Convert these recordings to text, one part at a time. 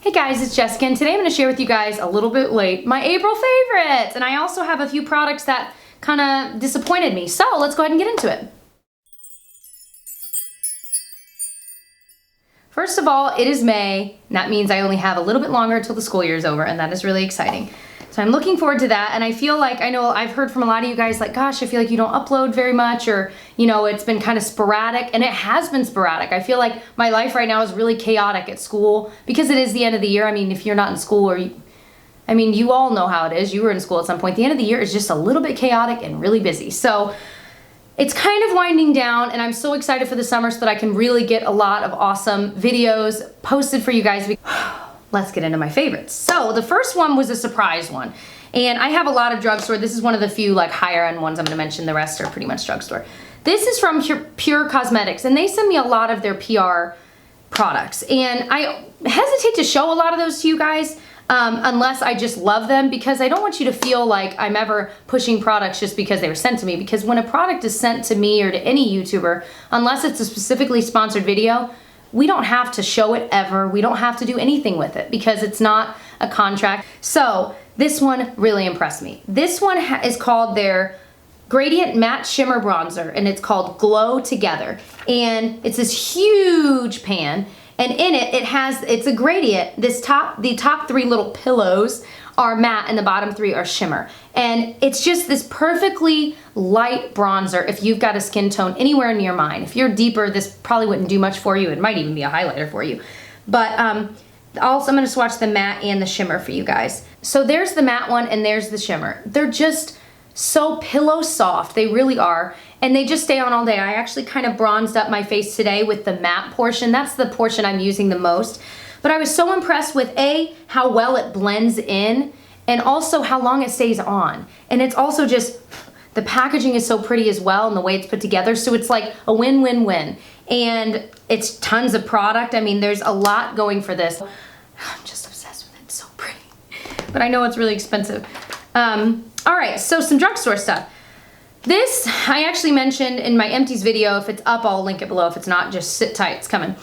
Hey guys, it's Jessica, and today I'm going to share with you guys, a little bit late, my April favorites. And I also have a few products that kind of disappointed me. So let's go ahead and get into it. First of all, it is May, and that means I only have a little bit longer until the school year is over, and that is really exciting. So I'm looking forward to that, and I feel like, I know I've heard from a lot of you guys like, gosh, I feel like you don't upload very much, or, you know, it's been kind of sporadic, and it has been sporadic. I feel like my life right now is really chaotic at school, because it is the end of the year. I mean, if you're not in school, or you all know how it is. You were in school at some point. The end of the year is just a little bit chaotic and really busy. So it's kind of winding down, and I'm so excited for the summer so that I can really get a lot of awesome videos posted for you guys. Let's get into my favorites. So the first one was a surprise one, and I have a lot of drugstore. This is one of the few like higher end ones I'm gonna mention. The rest are pretty much drugstore. This is from Pure Cosmetics, and they send me a lot of their PR products, and I hesitate to show a lot of those to you guys unless I just love them, because I don't want you to feel like I'm ever pushing products just because they were sent to me. Because when a product is sent to me or to any YouTuber, unless it's a specifically sponsored video, we don't have to show it ever. We don't have to do anything with it because it's not a contract. So this one really impressed me. This one is called their Gradient Matte Shimmer Bronzer, and it's called Glow Together. And it's this huge pan, and in it, it's a gradient. The top three little pillows are matte and the bottom three are shimmer. And it's just this perfectly light bronzer if you've got a skin tone anywhere near mine. If you're deeper, this probably wouldn't do much for you. It might even be a highlighter for you. But also I'm gonna swatch the matte and the shimmer for you guys. So there's the matte one and there's the shimmer. They're just so pillow soft, they really are. And they just stay on all day. I actually kind of bronzed up my face today with the matte portion. That's the portion I'm using the most. But I was so impressed with how well it blends in, and also how long it stays on. And it's also just, the packaging is so pretty as well, and the way it's put together. So it's like a win-win-win. And it's tons of product. I mean, there's a lot going for this. I'm just obsessed with it, it's so pretty. But I know it's really expensive. All right, so some drugstore stuff. This, I actually mentioned in my empties video. If it's up, I'll link it below. If it's not, just sit tight, it's coming.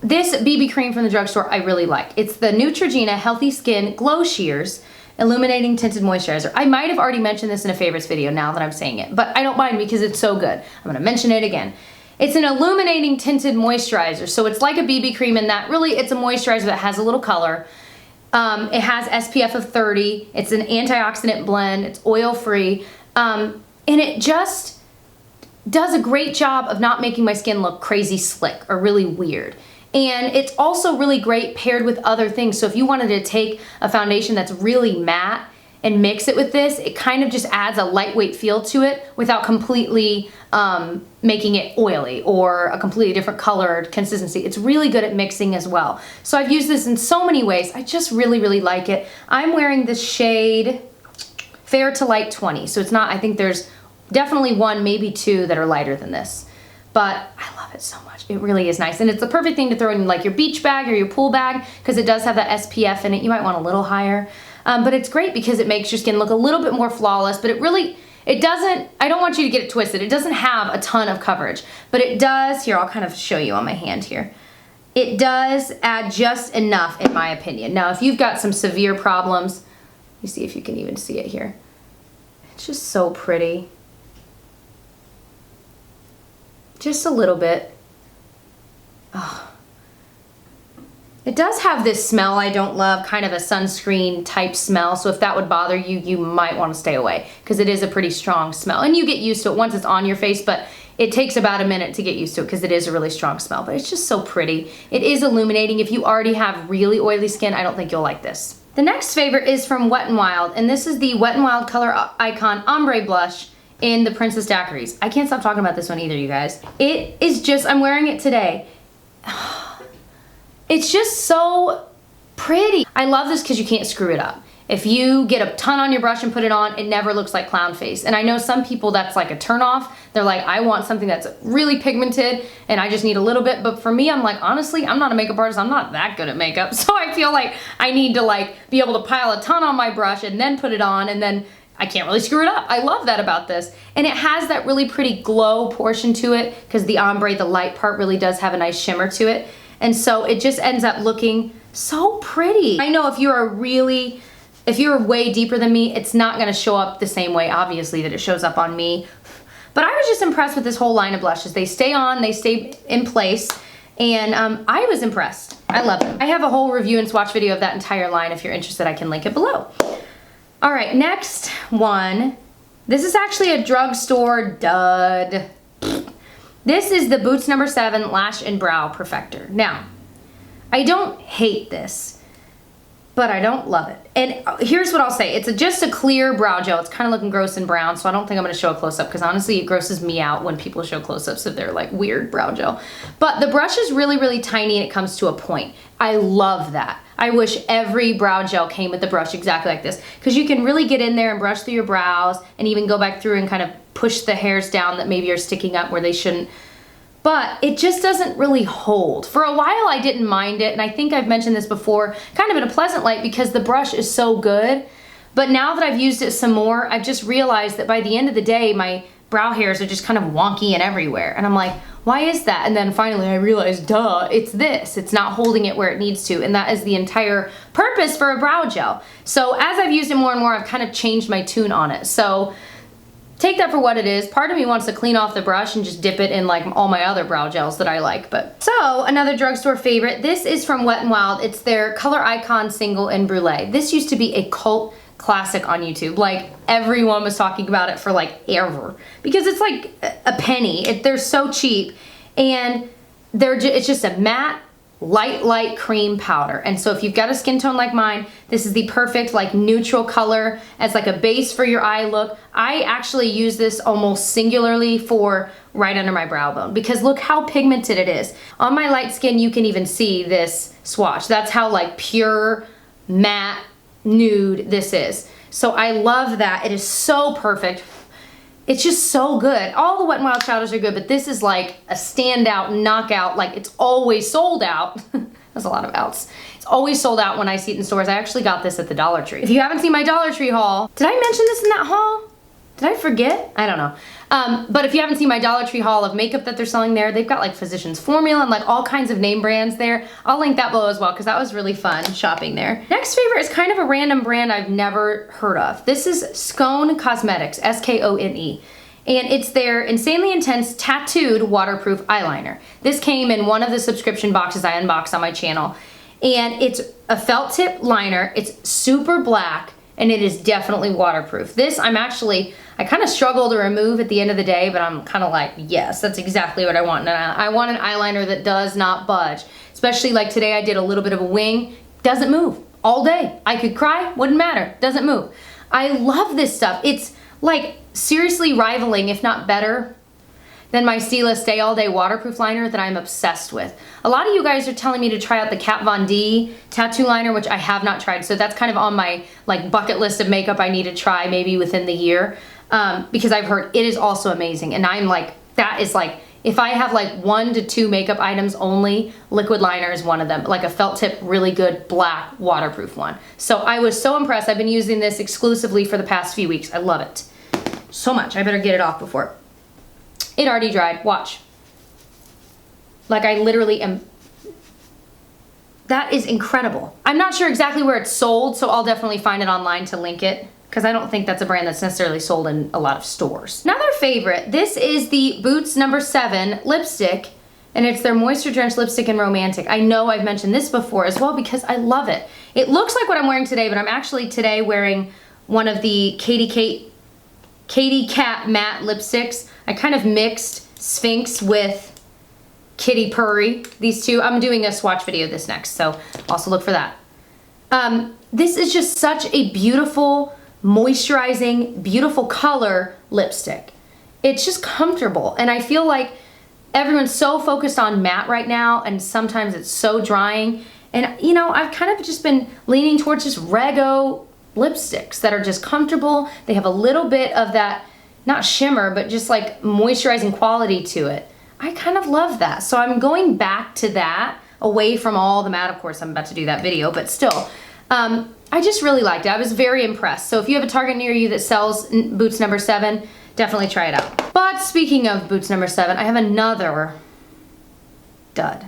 This BB cream from the drugstore I really like. It's the Neutrogena Healthy Skin Glow Shears Illuminating Tinted Moisturizer. I might have already mentioned this in a favorites video now that I'm saying it, but I don't mind because it's so good. I'm gonna mention it again. It's an illuminating tinted moisturizer, so it's like a BB cream in that really it's a moisturizer that has a little color. It has SPF of 30. It's an antioxidant blend. It's oil-free. And it just does a great job of not making my skin look crazy slick or really weird. And it's also really great paired with other things. So if you wanted to take a foundation that's really matte and mix it with this, it kind of just adds a lightweight feel to it without completely making it oily or a completely different colored consistency. It's really good at mixing as well. So I've used this in so many ways. I just really, really like it. I'm wearing this shade Fair to Light 20. So it's not, I think there's definitely one, maybe two that are lighter than this. But I love it so much. It really is nice. And it's the perfect thing to throw in like your beach bag or your pool bag, because it does have that SPF in it. You might want a little higher. But it's great because it makes your skin look a little bit more flawless, but it doesn't, I don't want you to get it twisted. It doesn't have a ton of coverage, but it does, here, I'll kind of show you on my hand here. It does add just enough in my opinion. Now, if you've got some severe problems, you see if you can even see it here. It's just so pretty. Just a little bit. Oh. It does have this smell I don't love, kind of a sunscreen type smell. So if that would bother you, you might want to stay away because it is a pretty strong smell. And you get used to it once it's on your face, but it takes about a minute to get used to it because it is a really strong smell. But it's just so pretty. It is illuminating. If you already have really oily skin, I don't think you'll like this. The next favorite is from Wet n Wild, and this is the Wet n Wild Color Icon Ombre Blush in the Princess Daiquiris. I can't stop talking about this one either, you guys. It is just, I'm wearing it today. It's just so pretty. I love this because you can't screw it up. If you get a ton on your brush and put it on, it never looks like clown face. And I know some people that's like a turn off. They're like, I want something that's really pigmented and I just need a little bit. But for me, I'm like, honestly, I'm not a makeup artist. I'm not that good at makeup. So I feel like I need to like be able to pile a ton on my brush and then put it on, and then I can't really screw it up. I love that about this. And it has that really pretty glow portion to it because the ombre, the light part, really does have a nice shimmer to it. And so it just ends up looking So pretty. I know if you're way deeper than me, it's not gonna show up the same way, obviously, that it shows up on me. But I was just impressed with this whole line of blushes. They stay on, they stay in place, and I was impressed. I love it. I have a whole review and swatch video of that entire line. If you're interested, I can link it below. All right, next one. This is actually a drugstore dud. This is the Boots No. 7 Lash and Brow Perfector. Now, I don't hate this, but I don't love it. And here's what I'll say. It's just a clear brow gel. It's kind of looking gross and brown, so I don't think I'm going to show a close-up because honestly, it grosses me out when people show close-ups of their like weird brow gel. But the brush is really, really tiny and it comes to a point. I love that. I wish every brow gel came with the brush exactly like this because you can really get in there and brush through your brows and even go back through and kind of push the hairs down that maybe are sticking up where they shouldn't. But it just doesn't really hold. For a while I didn't mind it, and I think I've mentioned this before, kind of in a pleasant light because the brush is so good. But now that I've used it some more, I've just realized that by the end of the day, my brow hairs are just kind of wonky and everywhere. And I'm like, why is that? And then finally I realized, duh, it's this. It's not holding it where it needs to, and that is the entire purpose for a brow gel. So as I've used it more and more, I've kind of changed my tune on it. So take that for what it is. Part of me wants to clean off the brush and just dip it in like all my other brow gels that I like. But so another drugstore favorite. This is from Wet n Wild. It's their Color Icon Single in Brulee. This used to be a cult classic on YouTube. Like everyone was talking about it for like ever because it's like a penny. They're so cheap, and it's just a matte light cream powder. And so if you've got a skin tone like mine, this is the perfect like neutral color as like a base for your eye look. I actually use this almost singularly for right under my brow bone because look how pigmented it is. On my light skin, you can even see this swatch. That's how like pure matte nude this is. So I love that. It is so perfect. It's just so good. All the Wet n Wild shadows are good, but this is like a standout knockout. Like it's always sold out. That's a lot of outs. It's always sold out when I see it in stores. I actually got this at the Dollar Tree. If you haven't seen my Dollar Tree haul, did I mention this in that haul? Did I forget? I don't know. But if you haven't seen my Dollar Tree haul of makeup that they're selling there, they've got like Physicians Formula and like all kinds of name brands there. I'll link that below as well because that was really fun shopping there. Next favorite is kind of a random brand I've never heard of. This is Skone Cosmetics, S-K-O-N-E. And it's their Insanely Intense Tattooed Waterproof Eyeliner. This came in one of the subscription boxes I unboxed on my channel. And it's a felt tip liner. It's super black and it is definitely waterproof. This I kind of struggle to remove at the end of the day, but I'm kind of like, yes, that's exactly what I want. And I want an eyeliner that does not budge. Especially like today I did a little bit of a wing. Doesn't move all day. I could cry, wouldn't matter, doesn't move. I love this stuff. It's like seriously rivaling, if not better, than my Stila Stay All Day waterproof liner that I'm obsessed with. A lot of you guys are telling me to try out the Kat Von D tattoo liner, which I have not tried. So that's kind of on my like bucket list of makeup I need to try maybe within the year because I've heard it is also amazing. And I'm like, that is like, if I have like 1 to 2 makeup items only, liquid liner is one of them. Like a felt tip, really good black waterproof one. So I was so impressed. I've been using this exclusively for the past few weeks. I love it so much. I better get it off before. It already dried. Watch. Like I literally am. That is incredible. I'm not sure exactly where it's sold, so I'll definitely find it online to link it because I don't think that's a brand that's necessarily sold in a lot of stores. Another favorite, this is the Boots No. 7 lipstick, and it's their Moisture Drench Lipstick in Romantic. I know I've mentioned this before as well because I love it. It looks like what I'm wearing today, but I'm actually today wearing one of the Katy Kat matte lipsticks. I kind of mixed Sphinx with Kitty Purry, these two. I'm doing a swatch video of this next, so also look for that. This is just such a beautiful, moisturizing, beautiful color lipstick. It's just comfortable, and I feel like everyone's so focused on matte right now, and sometimes it's so drying, and you know, I've kind of just been leaning towards just rego lipsticks that are just comfortable. They have a little bit of that, not shimmer, but just like moisturizing quality to it. I kind of love that. So I'm going back to that, away from all the matte. Of course, I'm about to do that video, but still, I just really liked it. I was very impressed. So if you have a Target near you that sells Boots No. 7, definitely try it out. But speaking of Boots No. 7, I have another dud.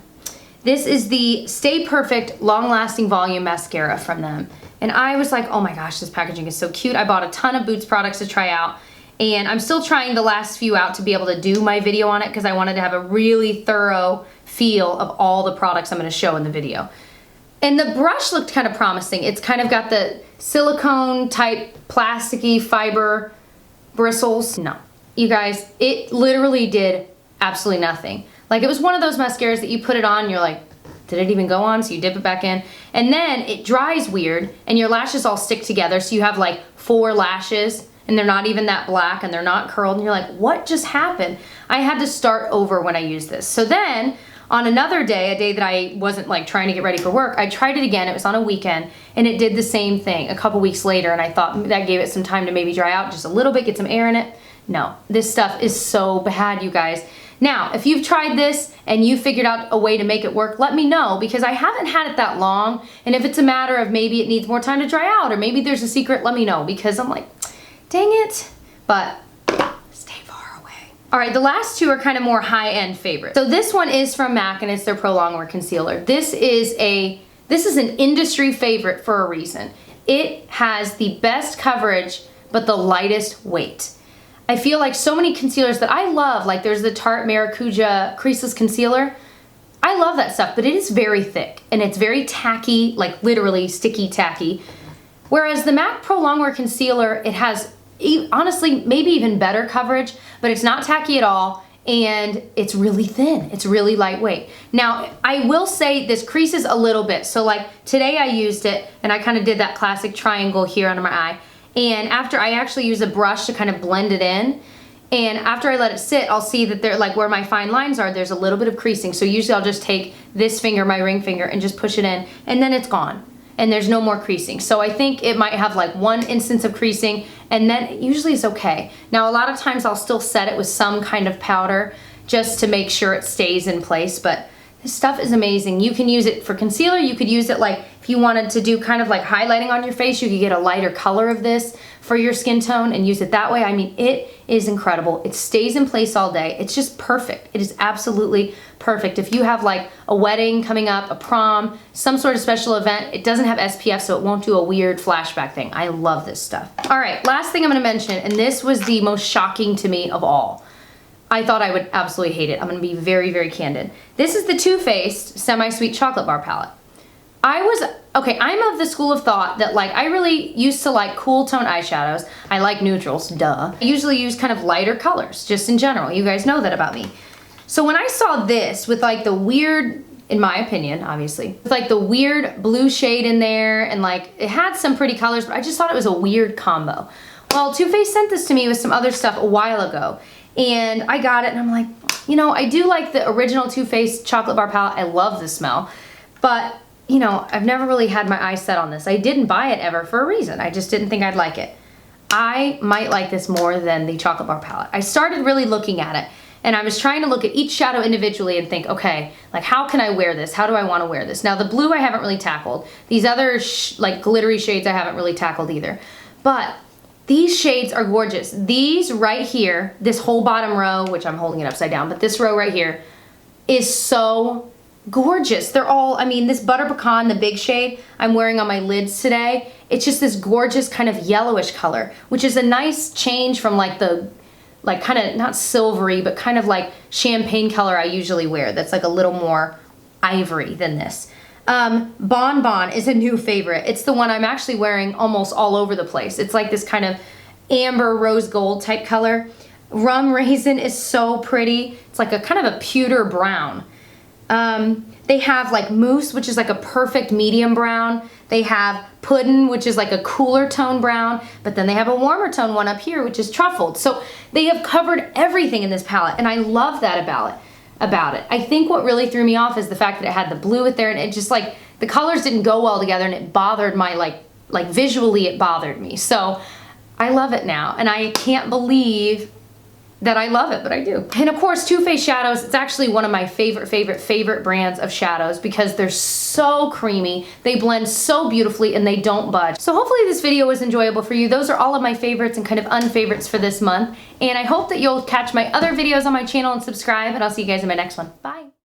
This is the Stay Perfect Long Lasting Volume Mascara from them. And I was like, oh my gosh, this packaging is so cute. I bought a ton of Boots products to try out. And I'm still trying the last few out to be able to do my video on it because I wanted to have a really thorough feel of all the products I'm going to show in the video. And the brush looked kind of promising. It's kind of got the silicone type plasticky fiber bristles. No, you guys, it literally did absolutely nothing. Like, it was one of those mascaras that you put it on and you're like, did it even go on? So you dip it back in and then it dries weird and your lashes all stick together. So you have like 4 lashes and they're not even that black and they're not curled and you're like, what just happened? I had to start over when I used this. So then on another day, a day that I wasn't like trying to get ready for work, I tried it again. It was on a weekend and it did the same thing a couple weeks later, and I thought that gave it some time to maybe dry out just a little bit, get some air in it. No, this stuff is so bad, you guys. Now, if you've tried this and you figured out a way to make it work, let me know, because I haven't had it that long, and if it's a matter of maybe it needs more time to dry out or maybe there's a secret, let me know, because I'm like, dang it, but stay far away. All right, the last two are kind of more high-end favorites. So this one is from MAC and it's their Pro Longwear Concealer. This is an industry favorite for a reason. It has the best coverage, but the lightest weight. I feel like so many concealers that I love, like there's the Tarte Maracuja Creaseless Concealer. I love that stuff, but it is very thick and it's very tacky, like literally sticky tacky. Whereas the MAC Pro Longwear Concealer, it has honestly maybe even better coverage, but it's not tacky at all and it's really thin. It's really lightweight. Now, I will say this creases a little bit. So like today I used it and I kind of did that classic triangle here under my eye. And after I actually use a brush to kind of blend it in, and after I let it sit, I'll see that there, like where my fine lines are, there's a little bit of creasing. So usually I'll just take this finger, my ring finger, and just push it in, and then it's gone. And there's no more creasing. So I think it might have like one instance of creasing, and then it usually is okay. Now, a lot of times I'll still set it with some kind of powder just to make sure it stays in place, but this stuff is amazing. You can use it for concealer. You could use it like if you wanted to do kind of like highlighting on your face, you could get a lighter color of this for your skin tone and use it that way. I mean, it is incredible. It stays in place all day. It's just perfect. It is absolutely perfect. If you have like a wedding coming up, a prom, some sort of special event, it doesn't have SPF, so it won't do a weird flashback thing. I love this stuff. All right, last thing I'm gonna mention, and this was the most shocking to me of all. I thought I would absolutely hate it. I'm gonna be very, very candid. This is the Too Faced Semi-Sweet Chocolate Bar Palette. I'm of the school of thought that like I really used to like cool tone eyeshadows. I like neutrals, duh. I usually use kind of lighter colors, just in general. You guys know that about me. So when I saw this with like the weird, in my opinion, obviously, with like the weird blue shade in there and like it had some pretty colors, but I just thought it was a weird combo. Well, Too Faced sent this to me with some other stuff a while ago. And I got it and I'm like, you know, I do like the original Too Faced chocolate bar palette. I love the smell, but you know, I've never really had my eyes set on this. I didn't buy it ever for a reason. I just didn't think I'd like it. I might like this more than the chocolate bar palette. I started really looking at it and I was trying to look at each shadow individually and think, okay, like how can I wear this? How do I want to wear this? Now the blue I haven't really tackled. These other like glittery shades I haven't really tackled either. But these shades are gorgeous. These right here, this whole bottom row, which I'm holding it upside down, but this row right here is so gorgeous. They're all, I mean, this Butter Pecan, the big shade I'm wearing on my lids today, it's just this gorgeous kind of yellowish color, which is a nice change from like the, like kind of not silvery, but kind of like champagne color I usually wear. That's like a little more ivory than this. Bon Bon is a new favorite. It's the one I'm actually wearing almost all over the place. It's like this kind of amber rose gold type color. Rum Raisin is so pretty. It's like a kind of a pewter brown. They have like Mousse, which is like a perfect medium brown. They have Puddin', which is like a cooler tone brown, but then they have a warmer tone one up here, which is truffled. So they have covered everything in this palette, and I love that about it. I think what really threw me off is the fact that it had the blue with there, and it just like, the colors didn't go well together, and it bothered my, like visually it bothered me. So I love it now, and I can't believe that I love it, but I do. And of course, Too Faced shadows, it's actually one of my favorite brands of shadows because they're so creamy, they blend so beautifully, and they don't budge. So hopefully this video was enjoyable for you. Those are all of my favorites and kind of unfavorites for this month. And I hope that you'll catch my other videos on my channel and subscribe, and I'll see you guys in my next one. Bye.